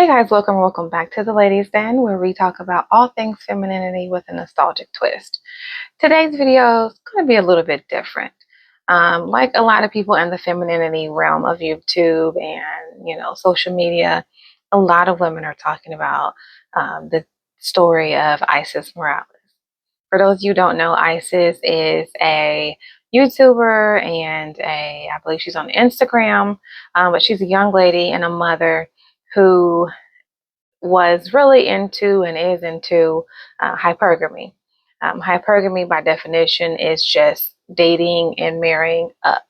guys, welcome back to the Ladies Den, where we talk about all things femininity with a nostalgic twist. Today's video is going to be a little bit different. Like a lot of people in the femininity realm of YouTube and social media, a lot of women are talking about the story of Isis Morales. For those of you who don't know, Isis is a YouTuber and I believe she's on Instagram, but she's a young lady and a mother who was really into and is into hypergamy. Hypergamy, by definition, is just dating and marrying up.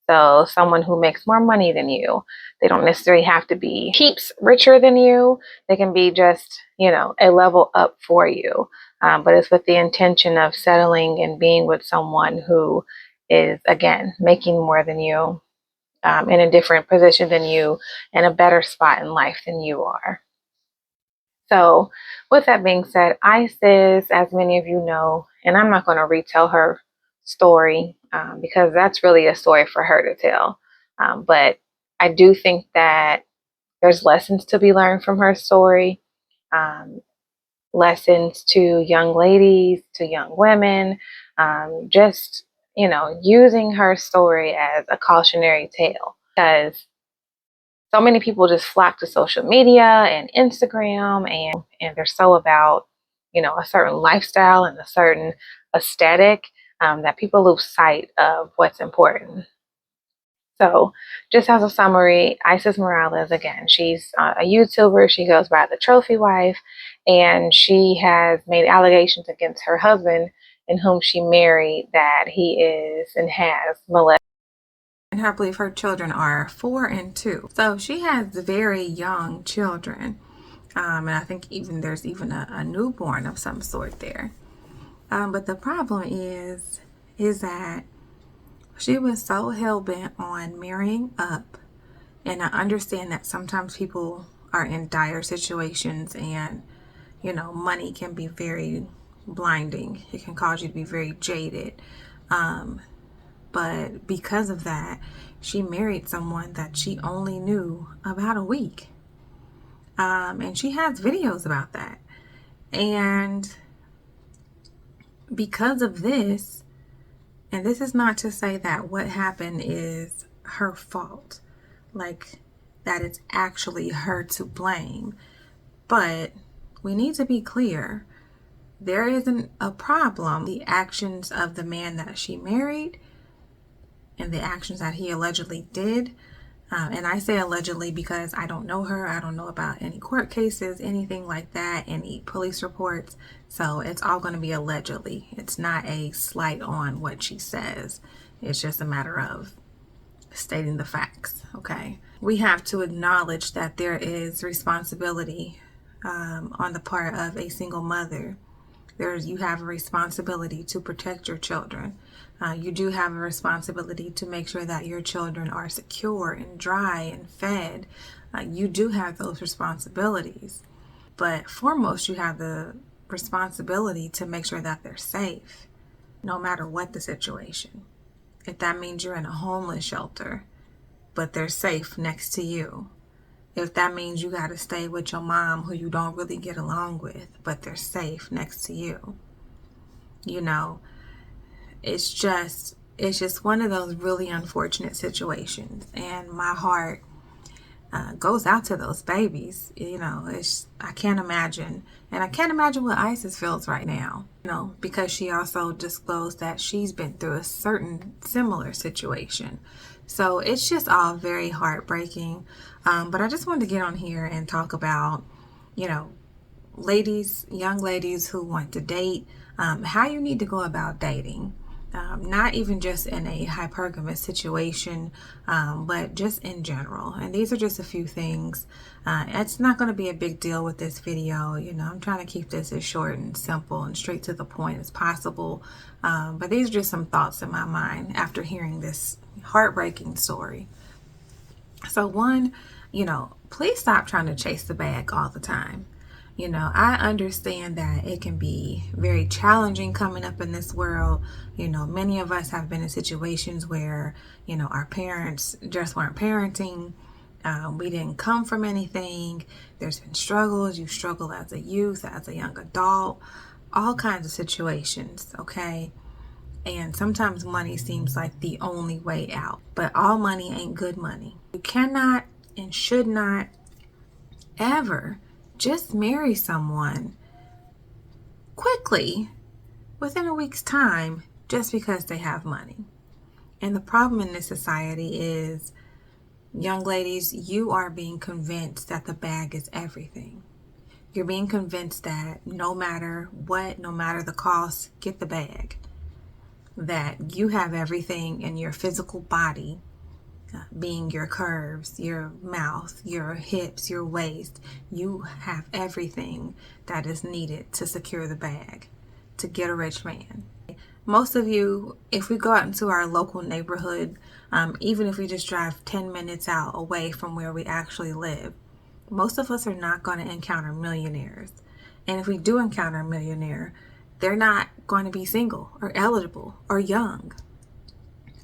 So someone who makes more money than you. They don't necessarily have to be heaps richer than you. They can be just, a level up for you. But it's with the intention of settling and being with someone who is, again, making more than you, in a different position than you, in a better spot in life than you are. So, with that being said, Isis, as many of you know, and I'm not going to retell her story because that's really a story for her to tell. But I do think that there's lessons to be learned from her story, lessons to young ladies, to young women, just, using her story as a cautionary tale. Because so many people just flock to social media and Instagram and they're so about, a certain lifestyle and a certain aesthetic that people lose sight of what's important. So just as a summary, Isis Morales, again, she's a YouTuber. She goes by the Trophy Wife, and she has made allegations against her husband, in whom she married, that he is and has molested. And I believe her children are 4 and 2. So she has very young children. And I think there's even a newborn of some sort there. But the problem is that she was so hell-bent on marrying up. And I understand that sometimes people are in dire situations and, money can be very blinding. It can cause you to be very jaded. But because of that, she married someone that she only knew about a week. And she has videos about that. And because of this, and this is not to say that what happened is her fault, like that it's actually her to blame. But we need to be clear. There isn't a problem. The actions of the man that she married and the actions that he allegedly did. And I say allegedly because I don't know her. I don't know about any court cases, anything like that, any police reports. So it's all going to be allegedly. It's not a slight on what she says. It's just a matter of stating the facts, okay? We have to acknowledge that there is responsibility on the part of a single mother. You have a responsibility to protect your children. You do have a responsibility to make sure that your children are secure and dry and fed. You do have those responsibilities. But foremost, you have the responsibility to make sure that they're safe, no matter what the situation. If that means you're in a homeless shelter, but they're safe next to you. If that means you got to stay with your mom who you don't really get along with, but they're safe next to you. It's just one of those really unfortunate situations. And my heart goes out to those babies. I can't imagine. And I can't imagine what Isis feels right now, because she also disclosed that she's been through a certain similar situation. So it's just all very heartbreaking. But I just wanted to get on here and talk about, ladies, young ladies who want to date, how you need to go about dating. Not even just in a hypergamous situation, but just in general. And these are just a few things. It's not going to be a big deal with this video. I'm trying to keep this as short and simple and straight to the point as possible. But these are just some thoughts in my mind after hearing this heartbreaking story. So one, please stop trying to chase the bag all the time. I understand that it can be very challenging coming up in this world. Many of us have been in situations where, our parents just weren't parenting We didn't come from anything. There's been struggles. You struggle as a youth, as a young adult, all kinds of situations, okay? And sometimes money seems like the only way out. But all money ain't good money. You cannot and should not ever just marry someone quickly within a week's time just because they have money. And the problem in this society is, young ladies, you are being convinced that the bag is everything. You're being convinced that no matter what, no matter the cost, get the bag. That you have everything in your physical body, being your curves, your mouth, your hips, your waist. You have everything that is needed to secure the bag, to get a rich man. Most of you, if we go out into our local neighborhood, even if we just drive 10 minutes out away from where we actually live, most of us are not going to encounter millionaires. And if we do encounter a millionaire, they're not going to be single or eligible or young.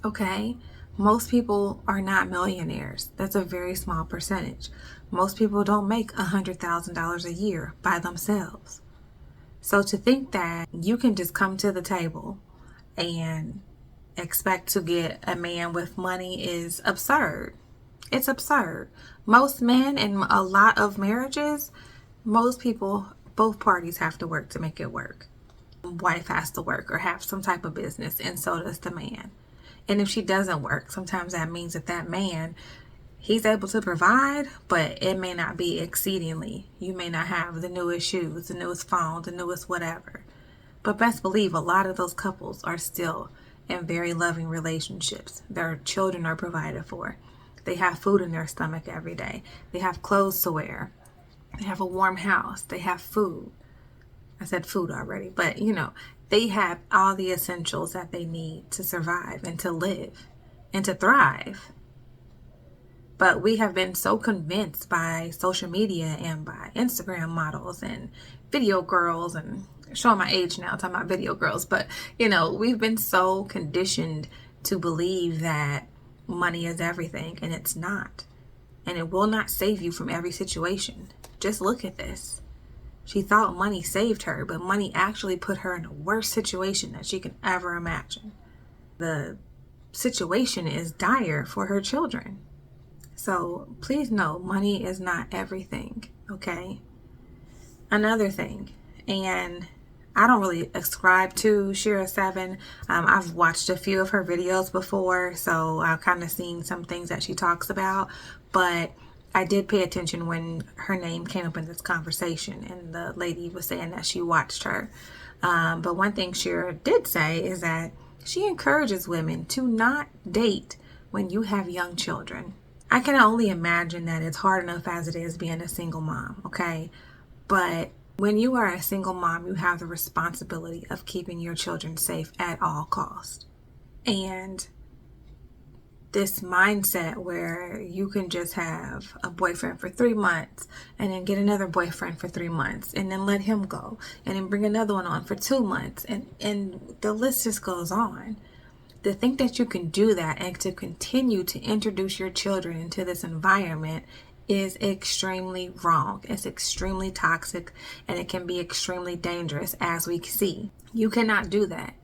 Okay? Most people are not millionaires. That's a very small percentage. Most people don't make $100,000 a year by themselves. So to think that you can just come to the table and expect to get a man with money is absurd. It's absurd. Most men in a lot of marriages, most people, both parties have to work to make it work. Wife has to work or have some type of business, and so does the man. And if she doesn't work, sometimes that means that man, he's able to provide, but it may not be exceedingly. You may not have the newest shoes, the newest phone, the newest whatever. But best believe a lot of those couples are still in very loving relationships. Their children are provided for. They have food in their stomach every day. They have clothes to wear. They have a warm house. They have food. I said food already, but they have all the essentials that they need to survive and to live and to thrive. But we have been so convinced by social media and by Instagram models and video girls, and showing my age now, talking about video girls, but we've been so conditioned to believe that money is everything, and it's not. And it will not save you from every situation. Just look at this. She thought money saved her, but money actually put her in a worse situation that she can ever imagine. The situation is dire for her children. So please know, money is not everything, okay? Another thing, and I don't really ascribe to Shira 7. I've watched a few of her videos before, so I've kind of seen some things that she talks about, but I did pay attention when her name came up in this conversation and the lady was saying that she watched her. But one thing Shira did say is that she encourages women to not date when you have young children. I can only imagine that it's hard enough as it is being a single mom, okay? But when you are a single mom, you have the responsibility of keeping your children safe at all costs. And this mindset where you can just have a boyfriend for 3 months and then get another boyfriend for 3 months and then let him go and then bring another one on for 2 months and the list just goes on. To think that you can do that and to continue to introduce your children into this environment is extremely wrong. It's extremely toxic, and it can be extremely dangerous, as we see. You cannot do that.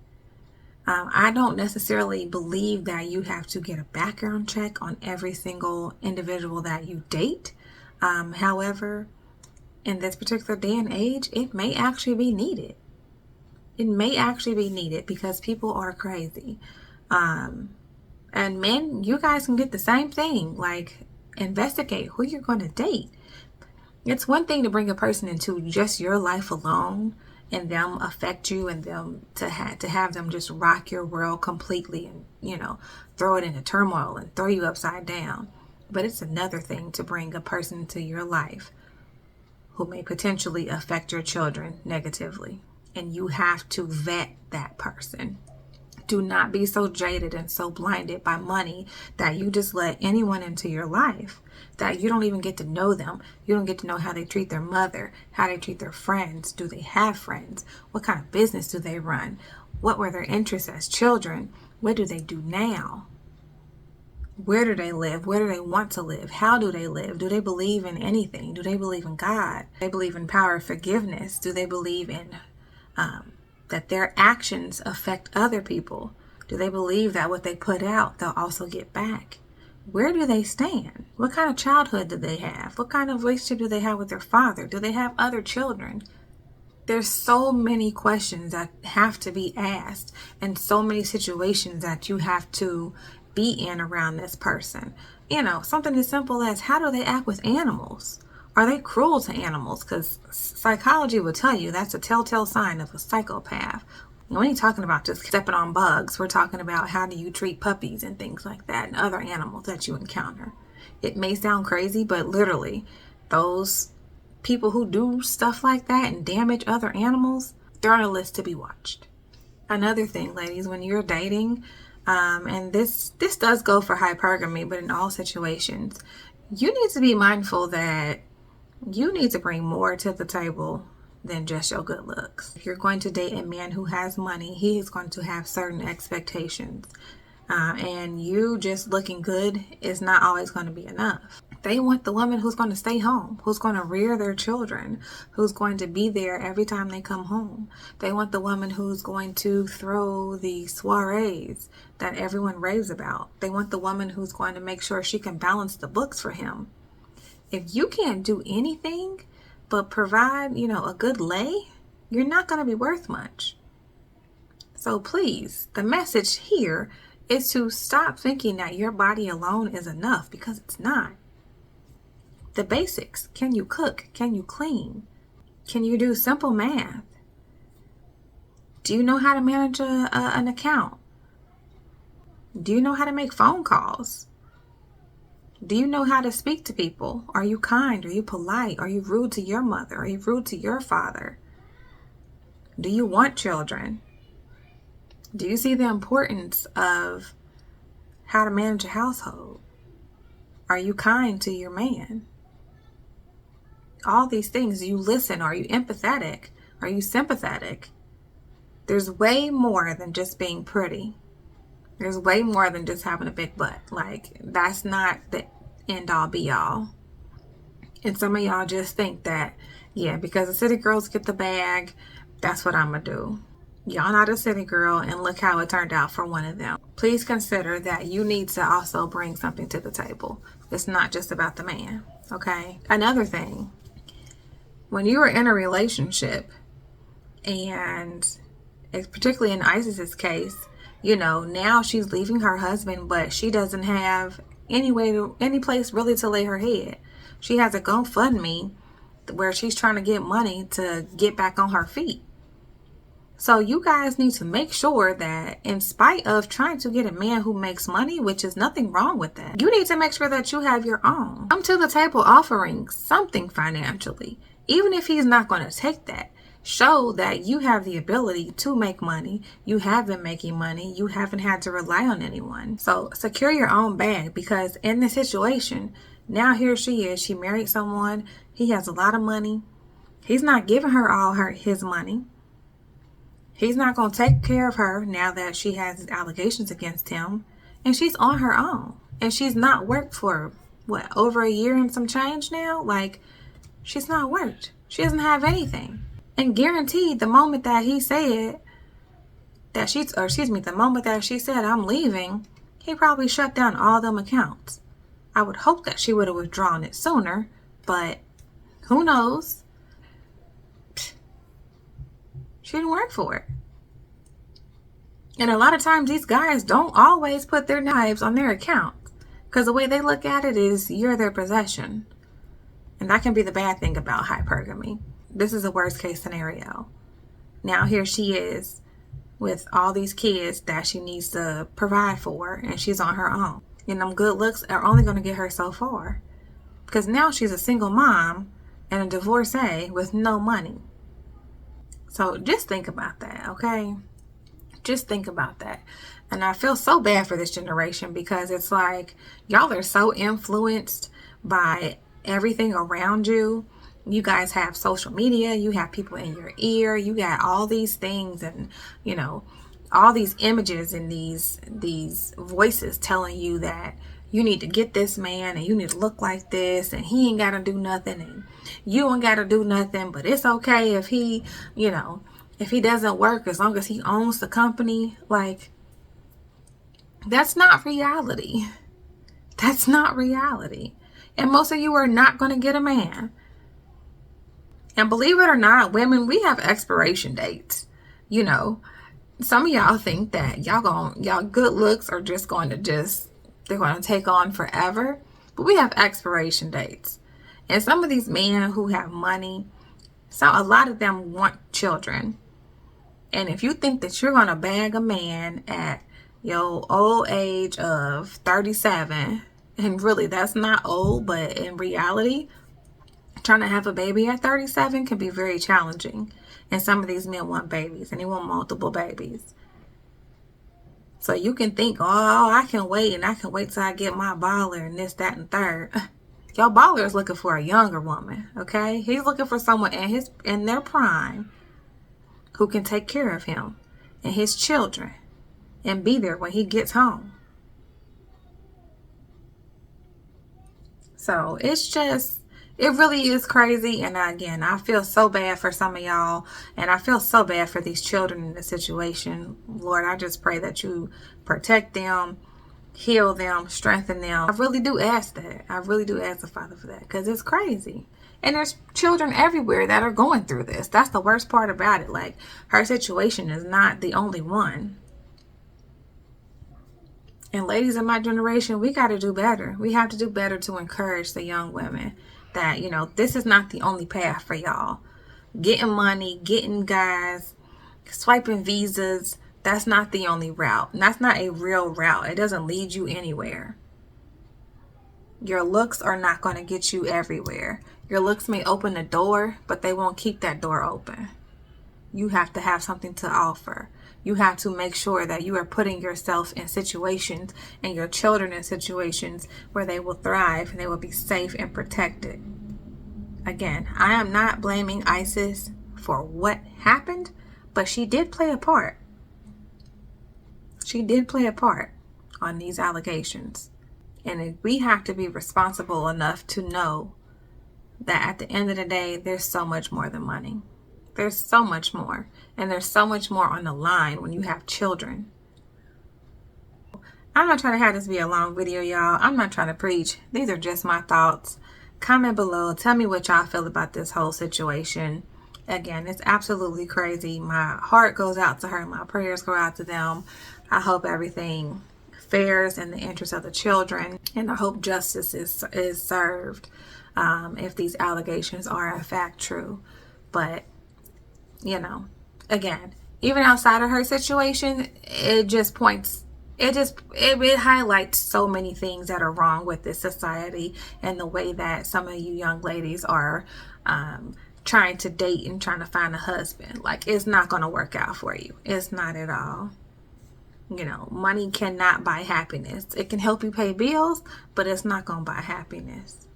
I don't necessarily believe that you have to get a background check on every single individual that you date. However, in this particular day and age, it may actually be needed. It may actually be needed because people are crazy. And men, you guys can get the same thing. Like, investigate who you're going to date. It's one thing to bring a person into just your life alone and them affect you and them to have them just rock your world completely and, throw it into turmoil and throw you upside down. But it's another thing to bring a person into your life who may potentially affect your children negatively. And you have to vet that person. Do not be so jaded and so blinded by money that you just let anyone into your life, that you don't even get to know them. You don't get to know how they treat their mother, how they treat their friends. Do they have friends? What kind of business do they run? What were their interests as children? What do they do now? Where do they live? Where do they want to live? How do they live? Do they believe in anything? Do they believe in God? Do they believe in power of forgiveness? Do they believe in that their actions affect other people? Do they believe that what they put out, they'll also get back? Where do they stand? What kind of childhood do they have? What kind of relationship do they have with their father? Do they have other children? There's so many questions that have to be asked, and so many situations that you have to be in around this person. You know, something as simple as, how do they act with animals? Are they cruel to animals? Because psychology will tell you that's a telltale sign of a psychopath. We ain't talking about just stepping on bugs. We're talking about how do you treat puppies and things like that, and other animals that you encounter. It may sound crazy, but literally, those people who do stuff like that and damage other animals, they're on a list to be watched. Another thing, ladies, when you're dating, and this does go for hypergamy, but in all situations, you need to be mindful that you need to bring more to the table than just your good looks. If you're going to date a man who has money, he is going to have certain expectations. And you just looking good is not always going to be enough. They want the woman who's going to stay home, who's going to rear their children, who's going to be there every time they come home. They want the woman who's going to throw the soirees that everyone raves about. They want the woman who's going to make sure she can balance the books for him. If you can't do anything but provide, a good lay, you're not going to be worth much. So please, the message here is to stop thinking that your body alone is enough, because it's not. The basics. Can you cook? Can you clean? Can you do simple math? Do you know how to manage an account? Do you know how to make phone calls? Do you know how to speak to people? Are you kind? Are you polite? Are you rude to your mother? Are you rude to your father? Do you want children? Do you see the importance of how to manage a household? Are you kind to your man? All these things. Do you listen? Are you empathetic? Are you sympathetic? There's way more than just being pretty. There's way more than just having a big butt. Like, that's not the end all be all. And some of y'all just think that, yeah, because the city girls get the bag, that's what I'm gonna do. Y'all not a city girl, and look how it turned out for one of them. Please consider that you need to also bring something to the table. It's not just about the man, okay? Another thing, when you are in a relationship, and it's particularly in Isis's case, now she's leaving her husband, but she doesn't have any place really to lay her head. She has a GoFundMe where she's trying to get money to get back on her feet. So you guys need to make sure that, in spite of trying to get a man who makes money, which is nothing wrong with that, you need to make sure that you have your own. Come to the table offering something financially. Even if he's not going to take that, show that you have the ability to make money. You have been making money. You haven't had to rely on anyone. So secure your own bag, because in this situation, now here she is. She married someone. He has a lot of money. He's not giving her all his money. He's not going to take care of her now that she has allegations against him. And she's on her own. And she's not worked for, over a year and some change now? Like, she's not worked. She doesn't have anything. And guaranteed, the moment that he said that the moment that she said, I'm leaving, he probably shut down all them accounts. I would hope that she would have withdrawn it sooner, but who knows? She didn't work for it. And a lot of times these guys don't always put their knives on their account, because the way they look at it is you're their possession. And that can be the bad thing about hypergamy. This is a worst case scenario. Now here she is with all these kids that she needs to provide for, and she's on her own. And them good looks are only going to get her so far, because now she's a single mom and a divorcee with no money. So just think about that, okay? Just think about that. And I feel so bad for this generation, because it's like y'all are so influenced by everything around you. You guys have social media, you have people in your ear, you got all these things, and all these images and these voices telling you that you need to get this man and you need to look like this and he ain't got to do nothing and you ain't got to do nothing, but it's okay if he, if he doesn't work as long as he owns the company. Like, that's not reality. That's not reality. And most of you are not going to get a man. And believe it or not, women, we have expiration dates. Some of y'all think that y'all good looks are just going to they're going to take on forever. But we have expiration dates. And some of these men who have money, a lot of them want children. And if you think that you're going to bag a man at your old age of 37, and really that's not old, but in reality, trying to have a baby at 37 can be very challenging. And some of these men want babies, and they want multiple babies. So you can think, oh, I can wait, and I can wait till I get my baller and this, that, and third. Your baller is looking for a younger woman, okay? He's looking for someone in their prime who can take care of him and his children and be there when he gets home. So it really is crazy. And again, I feel so bad for some of y'all, and I feel so bad for these children in this situation. Lord, I just pray that you protect them, heal them, strengthen them. I really do ask that. I really do ask the Father for that, because it's crazy. And there's children everywhere that are going through this. That's the worst part about it. Like, her situation is not the only one. And ladies in my generation, we got to do better. We have to do better to encourage the young women that, this is not the only path for y'all. Getting money, getting guys, swiping visas, that's not the only route. And that's not a real route. It doesn't lead you anywhere. Your looks are not going to get you everywhere. Your looks may open a door, but they won't keep that door open. You have to have something to offer. You have to make sure that you are putting yourself in situations and your children in situations where they will thrive and they will be safe and protected. Again, I am not blaming ISIS for what happened, but she did play a part. She did play a part on these allegations. And we have to be responsible enough to know that at the end of the day, there's so much more than money. There's so much more. And there's so much more on the line when you have children. I'm not trying to have this be a long video, y'all. I'm not trying to preach. These are just my thoughts. Comment below. Tell me what y'all feel about this whole situation. Again, it's absolutely crazy. My heart goes out to her. My prayers go out to them. I hope everything fares in the interest of the children. And I hope justice is served if these allegations are in fact true. But again, even outside of her situation, it highlights so many things that are wrong with this society and the way that some of you young ladies are trying to date and trying to find a husband. Like, it's not going to work out for you. It's not at all. Money cannot buy happiness. It can help you pay bills, but it's not going to buy happiness.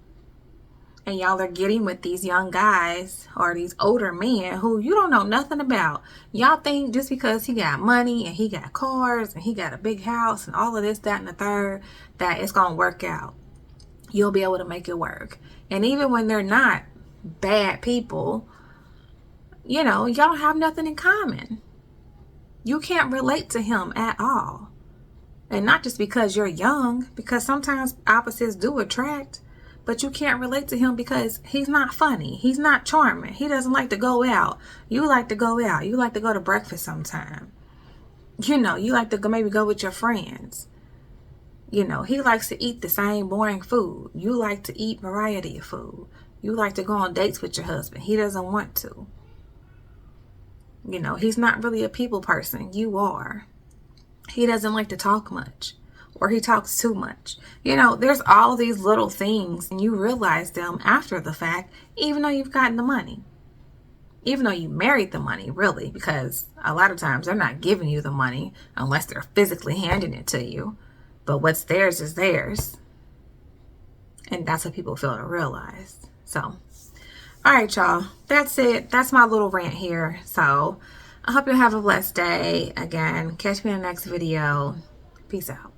And y'all are getting with these young guys or these older men who you don't know nothing about. Y'all think just because he got money and he got cars and he got a big house and all of this, that, and the third, that it's going to work out. You'll be able to make it work. And even when they're not bad people, y'all have nothing in common. You can't relate to him at all. And not just because you're young, because sometimes opposites do attract. But you can't relate to him because he's not funny. He's not charming. He doesn't like to go out. You like to go out. You like to go to breakfast sometime. You like to maybe go with your friends. He likes to eat the same boring food. You like to eat variety of food. You like to go on dates with your husband. He doesn't want to. He's not really a people person. You are. He doesn't like to talk much. Or he talks too much. There's all these little things, and you realize them after the fact, even though you've gotten the money. Even though you married the money, really, because a lot of times they're not giving you the money unless they're physically handing it to you. But what's theirs is theirs. And that's what people fail to realize. So, all right, y'all. That's it. That's my little rant here. So, I hope you have a blessed day. Again, catch me in the next video. Peace out.